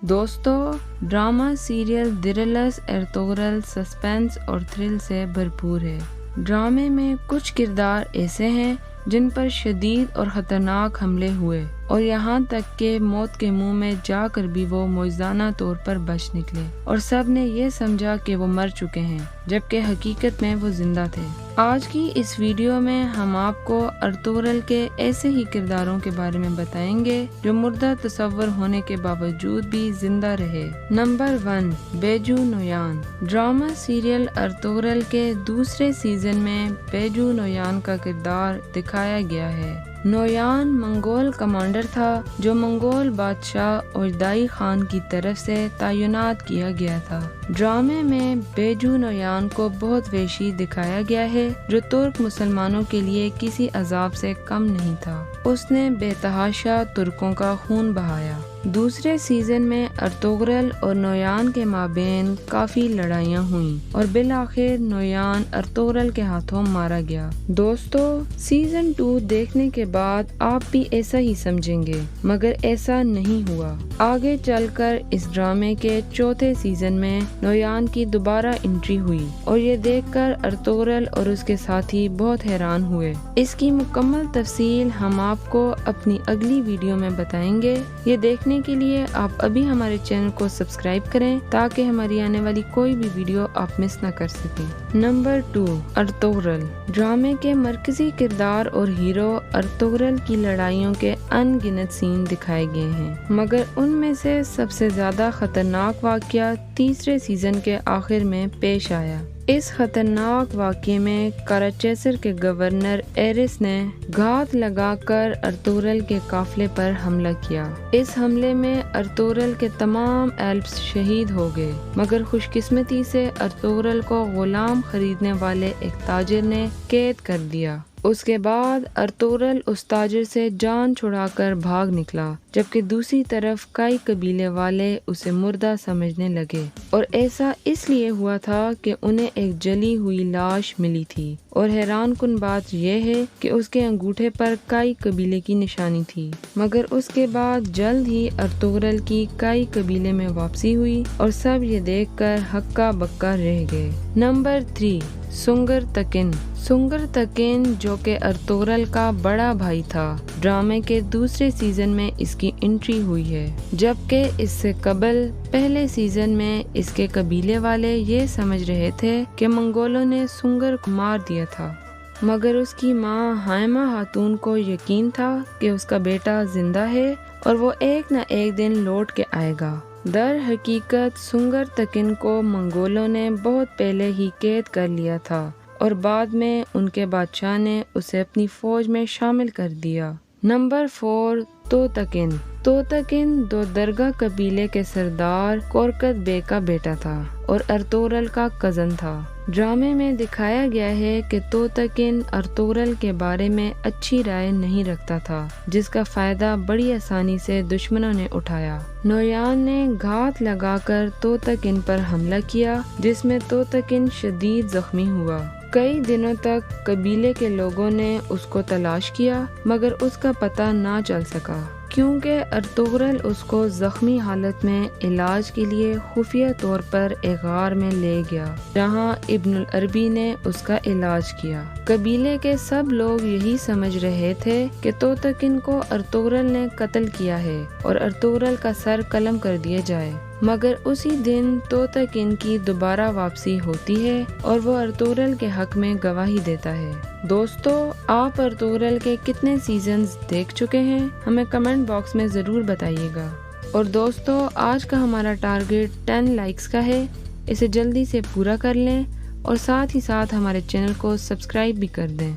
دوستو، drama serial درلس Ertugrul suspense اور thrill سے بھرپور ہے۔ ڈرامے میں کچھ کردار ایسے ہیں جن پر شدید اور خطرناک حملے ہوئے اور یہاں تک کہ موت کے منہ میں جا کر بھی وہ معجزانہ طور پر بچ نکلے اور سب نے یہ سمجھا کہ وہ مر چکے ہیں جبکہ حقیقت میں وہ زندہ تھے۔ آج کی اس ویڈیو میں ہم آپ کو ارطغرل کے ایسے ہی کرداروں کے بارے میں بتائیں گے جو مردہ تصور ہونے کے باوجود بھی زندہ رہے۔ نمبر 1، بیجو نویان۔ ڈرامہ سیریل ارطغرل کے دوسرے سیزن میں بیجو نویان کا کردار دکھایا گیا ہے۔ نویان منگول کمانڈر تھا جو منگول بادشاہ اوجدائی خان کی طرف سے تعینات کیا گیا تھا۔ ڈرامے میں بیجو نویان کو بہت وحشی دکھایا گیا ہے جو ترک مسلمانوں کے لیے کسی عذاب سے کم نہیں تھا۔ اس نے بے تحاشا ترکوں کا خون بہایا۔ دوسرے سیزن میں ارطغرل اور نویان کے مابین کافی لڑائیاں ہوئیں اور بالآخر نویان ارطغرل کے ہاتھوں مارا گیا۔ دوستو، سیزن 2 دیکھنے کے بعد آپ بھی ایسا ہی سمجھیں گے، مگر ایسا نہیں ہوا۔ آگے چل کر اس ڈرامے کے چوتھے سیزن میں نویان کی دوبارہ انٹری ہوئی اور یہ دیکھ کر ارطغرل اور اس کے ساتھی بہت حیران ہوئے۔ اس کی مکمل تفصیل ہم آپ کو اپنی اگلی ویڈیو میں بتائیں گے۔ یہ دیکھنے کے لیے آپ ابھی ہمارے چینل کو سبسکرائب کریں تاکہ ہماری آنے والی کوئی بھی ویڈیو آپ مس نہ کر سکیں۔ Number 2، Ertugrul. ڈرامے کے مرکزی کردار اور ہیرو ارطغرل کی لڑائیوں کے ان گنت سین دکھائے گئے ہیں، مگر ان میں سے سب سے زیادہ خطرناک واقعہ تیسرے سیزن کے آخر میں پیش آیا۔ اس خطرناک واقعے میں کراچیسر کے گورنر ایرس نے گھات لگا کر ارطغرل کے قافلے پر حملہ کیا۔ اس حملے میں ارطغرل کے تمام ایلپس شہید ہو گئے، مگر خوش قسمتی سے ارطغرل کو غلام خریدنے والے ایک تاجر نے قید کر دیا۔ اس کے بعد ارطغرل اس تاجر سے جان چھڑا کر بھاگ نکلا، جبکہ دوسری طرف کئی قبیلے والے اسے مردہ سمجھنے لگے، اور ایسا اس لیے ہوا تھا کہ انہیں ایک جلی ہوئی لاش ملی تھی، اور حیران کن بات یہ ہے کہ اس کے انگوٹھے پر کئی قبیلے کی نشانی تھی۔ مگر اس کے بعد جلد ہی ارطغرل کی کئی قبیلے میں واپسی ہوئی اور سب یہ دیکھ کر ہکا بکا رہ گئے۔ نمبر 3، سنگر تکن۔ سنگر تکن جو کہ ارطغرل کا بڑا بھائی تھا، ڈرامے کے دوسرے سیزن میں اس کی انٹری ہوئی ہے، جبکہ اس سے قبل پہلے سیزن میں اس کے قبیلے والے یہ سمجھ رہے تھے کہ منگولوں نے سنگر کو مار دیا تھا، مگر اس کی ماں ہائمہ خاتون کو یقین تھا کہ اس کا بیٹا زندہ ہے اور وہ ایک نہ ایک دن لوٹ کے آئے گا۔ در حقیقت سنگر تکن کو منگولوں نے بہت پہلے ہی قید کر لیا تھا اور بعد میں ان کے بادشاہ نے اسے اپنی فوج میں شامل کر دیا۔ نمبر 4، توتکن۔ توتکن دو درگاہ قبیلے کے سردار کورکت بے کا بیٹا تھا اور ارطغرل کا کزن تھا۔ ڈرامے میں دکھایا گیا ہے کہ توتکن ارطغرل کے بارے میں اچھی رائے نہیں رکھتا تھا، جس کا فائدہ بڑی آسانی سے دشمنوں نے اٹھایا۔ نویان نے گھات لگا کر توتکن پر حملہ کیا، جس میں توتکن شدید زخمی ہوا۔ کئی دنوں تک قبیلے کے لوگوں نے اس کو تلاش کیا، مگر اس کا پتہ نہ چل سکا، کیونکہ ارطغرل اس کو زخمی حالت میں علاج کے لیے خفیہ طور پر ایک غار میں لے گیا، جہاں ابن العربی نے اس کا علاج کیا۔ قبیلے کے سب لوگ یہی سمجھ رہے تھے کہ توتکن کو ارطغرل نے قتل کیا ہے اور ارطغرل کا سر قلم کر دیا جائے، مگر اسی دن توتکن کی دوبارہ واپسی ہوتی ہے اور وہ ارطغرل کے حق میں گواہی دیتا ہے۔ دوستو، آپ ارطغرل کے کتنے سیزنز دیکھ چکے ہیں؟ ہمیں کمنٹ باکس میں ضرور بتائیے گا۔ اور دوستو، آج کا ہمارا ٹارگٹ 10 لائکس کا ہے، اسے جلدی سے پورا کر لیں اور ساتھ ہی ساتھ ہمارے چینل کو سبسکرائب بھی کر دیں۔